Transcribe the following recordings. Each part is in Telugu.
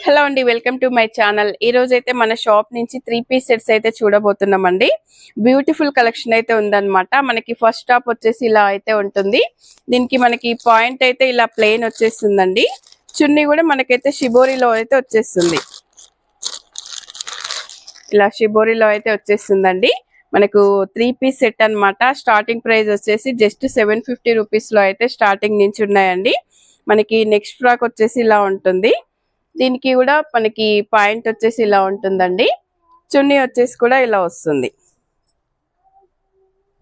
హలో అండి, వెల్కమ్ టు మై ఛానల్. ఈ రోజు అయితే మన షాప్ నుంచి 3 పీస్ సెట్స్ అయితే చూడబోతున్నామండి. బ్యూటిఫుల్ కలెక్షన్ అయితే ఉందన్నమాట. మనకి ఫస్ట్ టాప్ వచ్చేసి ఇలా అయితే ఉంటుంది. దీనికి మనకి పాయింట్ అయితే ఇలా ప్లెయిన్ వచ్చేస్తుందండి. చున్నీ కూడా మనకైతే షిబోరిలో అయితే వచ్చేస్తుంది. ఇలా షిబోరిలో అయితే వచ్చేస్తుందండి. మనకు 3 పీస్ సెట్ అన్నమాట. స్టార్టింగ్ ప్రైస్ వచ్చేసి జస్ట్ 750 రూపీస్ లో అయితే స్టార్టింగ్ నుంచి ఉన్నాయండి. మనకి నెక్స్ట్ ఫ్రాక్ వచ్చేసి ఇలా ఉంటుంది. దీనికి కూడా మనకి పాయింట్ వచ్చేసి ఇలా ఉంటుందండి. చున్నీ వచ్చేసి కూడా ఇలా వస్తుంది.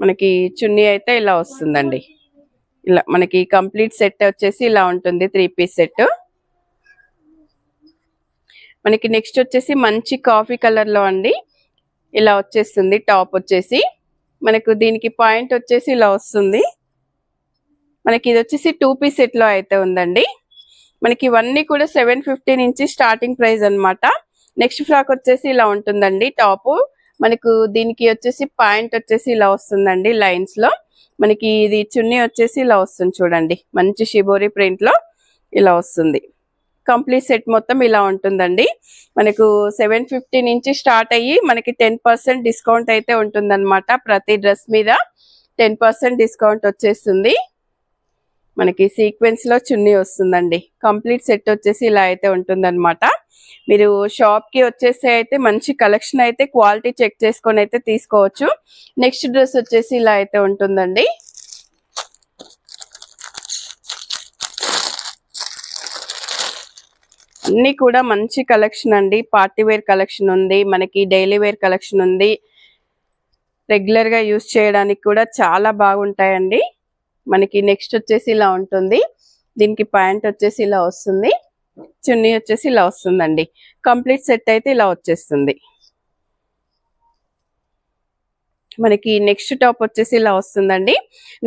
మనకి చున్నీ అయితే ఇలా వస్తుందండి. ఇలా మనకి కంప్లీట్ సెట్ వచ్చేసి ఇలా ఉంటుంది. 3 పీస్ సెట్. మనకి నెక్స్ట్ వచ్చేసి మంచి కాఫీ కలర్ లో అండి ఇలా వచ్చేస్తుంది. టాప్ వచ్చేసి మనకు దీనికి పాయింట్ వచ్చేసి ఇలా వస్తుంది. మనకి ఇది వచ్చేసి 2 పీస్ సెట్ లో అయితే ఉందండి. మనకి ఇవన్నీ కూడా 750 నుంచి స్టార్టింగ్ ప్రైస్ అన్నమాట. నెక్స్ట్ ఫ్రాక్ వచ్చేసి ఇలా ఉంటుందండి. టాప్ మనకు దీనికి వచ్చేసి పాయింట్ వచ్చేసి ఇలా వస్తుందండి లైన్స్ లో. మనకి ఇది చున్నీ వచ్చేసి ఇలా వస్తుంది చూడండి. మంచి షిబోరి ప్రింట్ లో ఇలా వస్తుంది. కంప్లీట్ సెట్ మొత్తం ఇలా ఉంటుందండి. మనకు 750 నుంచి స్టార్ట్ అయ్యి మనకి 10% డిస్కౌంట్ అయితే ఉంటుందన్నమాట. ప్రతి డ్రెస్ మీద 10% డిస్కౌంట్ వచ్చేస్తుంది. మనకి సీక్వెన్స్ లో చున్నీ వస్తుందండి. కంప్లీట్ సెట్ వచ్చేసి ఇలా అయితే ఉంటుందన్నమాట. మీరు షాప్ కి వచ్చేసి అయితే మంచి కలెక్షన్ అయితే క్వాలిటీ చెక్ చేసుకొని అయితే తీసుకోవచ్చు. నెక్స్ట్ డ్రెస్ వచ్చేసి ఇలా అయితే ఉంటుందండి. అన్ని కూడా మంచి కలెక్షన్ అండి. పార్టీ వేర్ కలెక్షన్ ఉంది, మనకి డైలీ వేర్ కలెక్షన్ ఉంది. రెగ్యులర్ గా యూజ్ చేయడానికి కూడా చాలా బాగుంటాయండి. మనకి నెక్స్ట్ వచ్చేసి ఇలా ఉంటుంది. దీనికి ప్యాంట్ వచ్చేసి ఇలా వస్తుంది. చున్నీ వచ్చేసి ఇలా వస్తుందండి. కంప్లీట్ సెట్ అయితే ఇలా వచ్చేస్తుంది. మనకి నెక్స్ట్ టాప్ వచ్చేసి ఇలా వస్తుందండి.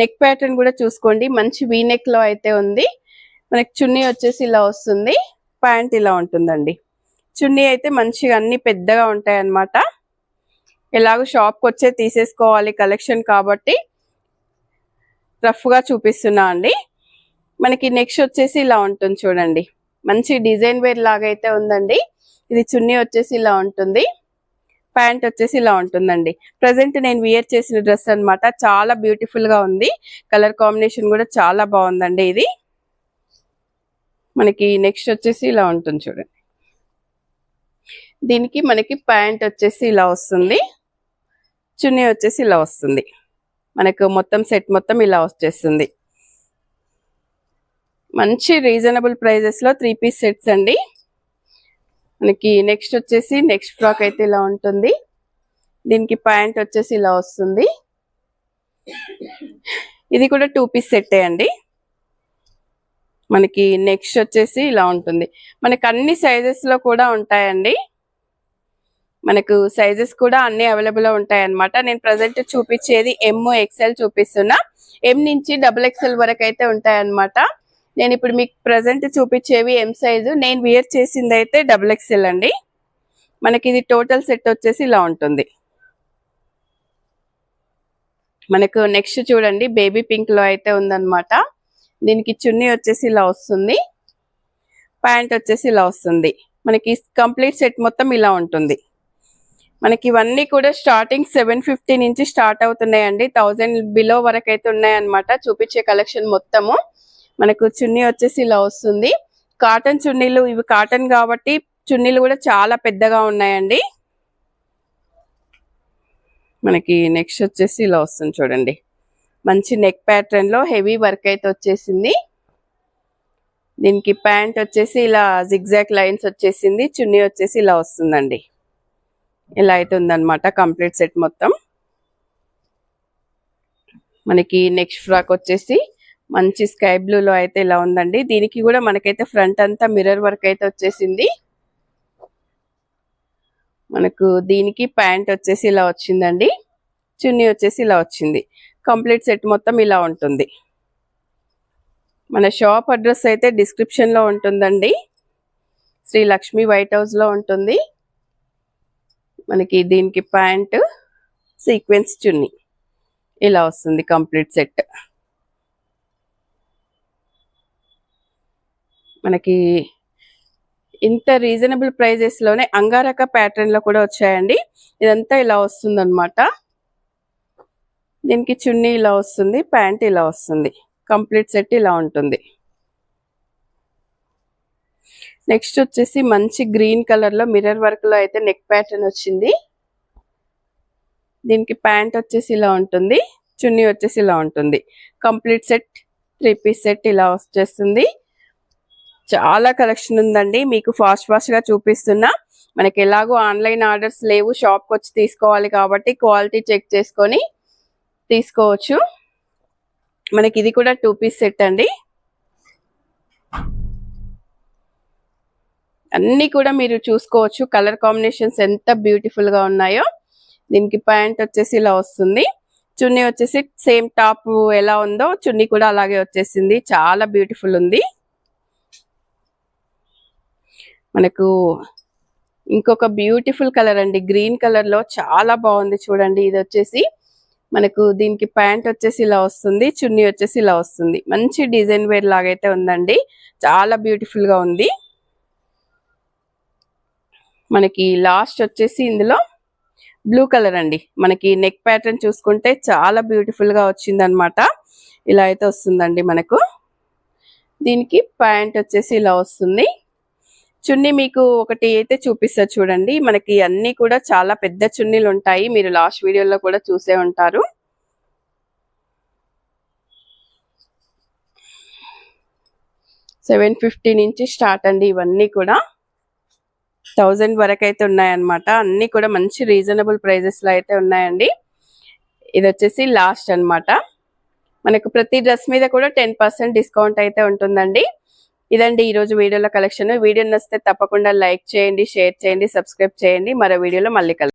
నెక్ ప్యాటర్న్ కూడా చూసుకోండి. మంచి వీ నెక్ లో అయితే ఉంది. మనకి చున్నీ వచ్చేసి ఇలా వస్తుంది. ప్యాంట్ ఇలా ఉంటుందండి. చున్నీ అయితే మంచిగా అన్ని పెద్దగా ఉంటాయి అన్నమాట. ఎలాగో షాప్కి వచ్చే తీసేసుకోవాలి కలెక్షన్ కాబట్టి రఫ్ గా చూపిస్తున్నా అండి. మనకి నెక్స్ట్ వచ్చేసి ఇలా ఉంటుంది చూడండి. మంచి డిజైన్ వేర్ లాగా అయితే ఉందండి. ఇది చున్నీ వచ్చేసి ఇలా ఉంటుంది. ప్యాంట్ వచ్చేసి ఇలా ఉంటుందండి. ప్రజెంట్ నేను వియర్ చేసిన డ్రెస్ అన్నమాట. చాలా బ్యూటిఫుల్ గా ఉంది. కలర్ కాంబినేషన్ కూడా చాలా బాగుందండి. ఇది మనకి నెక్స్ట్ వచ్చేసి ఇలా ఉంటుంది చూడండి. దీనికి మనకి ప్యాంట్ వచ్చేసి ఇలా వస్తుంది. చున్నీ వచ్చేసి ఇలా వస్తుంది. మనకు మొత్తం సెట్ మొత్తం ఇలా వచ్చేస్తుంది. మంచి రీజనబుల్ ప్రైజెస్ లో 3 పీస్ సెట్స్ అండి. మనకి నెక్స్ట్ వచ్చేసి నెక్స్ట్ ఫ్రాక్ అయితే ఇలా ఉంటుంది. దీనికి ప్యాంట్ వచ్చేసి ఇలా వస్తుంది. ఇది కూడా 2 పీస్ సెట్టే అండి. మనకి నెక్స్ట్ వచ్చేసి ఇలా ఉంటుంది. మనకి అన్ని సైజెస్ లో కూడా ఉంటాయండి. మనకు సైజెస్ కూడా అన్ని అవైలబుల్ ఉంటాయి అన్నమాట. నేను ప్రజెంట్ చూపించేది MXL చూపిస్తున్నా. M నుంచి XXL వరకు అయితే ఉంటాయి అన్నమాట. నేను ఇప్పుడు మీకు ప్రజెంట్ చూపించేవి M సైజు. నేను వియర్ చేసింది అయితే XXL అండి. మనకి ఇది టోటల్ సెట్ వచ్చేసి ఇలా ఉంటుంది. మనకు నెక్స్ట్ చూడండి బేబీ పింక్ లో అయితే ఉందన్నమాట. దీనికి చున్నీ వచ్చేసి ఇలా వస్తుంది. ప్యాంట్ వచ్చేసి ఇలా వస్తుంది. మనకి కంప్లీట్ సెట్ మొత్తం ఇలా ఉంటుంది. మనకి ఇవన్నీ కూడా స్టార్టింగ్ 750 నుంచి స్టార్ట్ అవుతున్నాయండి. 1000 బిలో వరకు అయితే ఉన్నాయన్నమాట. చూపించే కలెక్షన్ మొత్తము. మనకు చున్నీ వచ్చేసి ఇలా వస్తుంది. కాటన్ చున్నీలు, ఇవి కాటన్ కాబట్టి చున్నీలు కూడా చాలా పెద్దగా ఉన్నాయండి. మనకి నెక్స్ట్ వచ్చేసి ఇలా వస్తుంది చూడండి. మంచి నెక్ ప్యాటర్న్ లో హెవీ వర్క్ అయితే వచ్చేసింది. దీనికి ప్యాంట్ వచ్చేసి ఇలా జిగ్జాగ్ లైన్స్ వచ్చేసింది. చున్నీ వచ్చేసి ఇలా వస్తుందండి. ఇలా అయితే ఉందన్నమాట కంప్లీట్ సెట్ మొత్తం. మనకి నెక్స్ట్ ఫ్రాక్ వచ్చేసి మంచి స్కై బ్లూ లో అయితే ఇలా ఉందండి. దీనికి కూడా మనకైతే ఫ్రంట్ అంతా మిర్రర్ వర్క్ అయితే వచ్చేసింది. మనకు దీనికి ప్యాంట్ వచ్చేసి ఇలా వచ్చిందండి. చున్నీ వచ్చేసి ఇలా వచ్చింది. కంప్లీట్ సెట్ మొత్తం ఇలా ఉంటుంది. మన షాప్ అడ్రస్ అయితే డిస్క్రిప్షన్ లో ఉంటుందండి. శ్రీ లక్ష్మి వైట్ హౌస్ లో ఉంటుంది. మనకి దీనికి ప్యాంట్, సీక్వెన్స్ చున్నీ ఇలా వస్తుంది కంప్లీట్ సెట్. మనకి ఇంత రీజనబుల్ ప్రైజెస్ లోనే అంగారక ప్యాటర్న్ లో కూడా వచ్చాయండి. ఇదంతా ఇలా వస్తుంది అనమాట. దీనికి చున్నీ ఇలా వస్తుంది, ప్యాంట్ ఇలా వస్తుంది, కంప్లీట్ సెట్ ఇలా ఉంటుంది. నెక్స్ట్ వచ్చేసి మంచి గ్రీన్ కలర్ లో మిర్రర్ వర్క్ లో అయితే నెక్ ప్యాటర్న్ వచ్చింది. దీనికి ప్యాంట్ వచ్చేసి ఇలా ఉంటుంది, చున్నీ వచ్చేసి ఇలా ఉంటుంది. కంప్లీట్ సెట్ 3 పీస్ సెట్ ఇలా వచ్చేస్తుంది. చాలా కలెక్షన్ ఉందండి, మీకు ఫాస్ట్ గా చూపిస్తున్నా. మనకి ఎలాగో ఆన్లైన్ ఆర్డర్స్ లేవు, షాప్కి వచ్చి తీసుకోవాలి కాబట్టి క్వాలిటీ చెక్ చేసుకొని తీసుకోవచ్చు. మనకి ఇది కూడా 2 పీస్ సెట్ అండి. అన్ని కూడా మీరు చూసుకోవచ్చు, కలర్ కాంబినేషన్స్ ఎంత బ్యూటిఫుల్ గా ఉన్నాయో. దీనికి ప్యాంట్ వచ్చేసి ఇలా వస్తుంది, చున్నీ వచ్చేసి సేమ్ టాప్ ఎలా ఉందో చున్నీ కూడా అలాగే వచ్చేసింది. చాలా బ్యూటిఫుల్ ఉంది. మనకు ఇంకొక బ్యూటిఫుల్ కలర్ అండి, గ్రీన్ కలర్ లో చాలా బాగుంది చూడండి. ఇది వచ్చేసి మనకు దీనికి ప్యాంట్ వచ్చేసి ఇలా వస్తుంది, చున్నీ వచ్చేసి ఇలా వస్తుంది. మంచి డిజైన్ వేర్ లాగైతే ఉందండి, చాలా బ్యూటిఫుల్ గా ఉంది. మనకి లాస్ట్ వచ్చేసి ఇందులో బ్లూ కలర్ అండి. మనకి నెక్ ప్యాటర్న్ చూసుకుంటే చాలా బ్యూటిఫుల్ గా వచ్చింది అనమాట. ఇలా అయితే వస్తుందండి మనకు. దీనికి ప్యాంట్ వచ్చేసి ఇలా వస్తుంది, చున్నీ మీకు ఒకటి అయితే చూపిస్తా చూడండి. మనకి అన్ని కూడా చాలా పెద్ద చున్నీలు ఉంటాయి, మీరు లాస్ట్ వీడియోలో కూడా చూసే ఉంటారు. $750 నుంచి స్టార్ట్ అండి. ఇవన్నీ కూడా 1000 వరకు అయితే ఉన్నాయన్నమాట. అన్ని కూడా మంచి రీజనబుల్ ప్రైజెస్ లో అయితే ఉన్నాయండి. ఇది వచ్చేసి లాస్ట్ అన్నమాట. మనకు ప్రతి డ్రెస్ మీద కూడా 10% డిస్కౌంట్ అయితే ఉంటుందండి. ఇదండి ఈరోజు వీడియోలో కలెక్షన్. వీడియో నచ్చితే తప్పకుండా లైక్ చేయండి, షేర్ చేయండి, సబ్స్క్రైబ్ చేయండి. మరో వీడియోలో మళ్ళీ కలుద్దాం.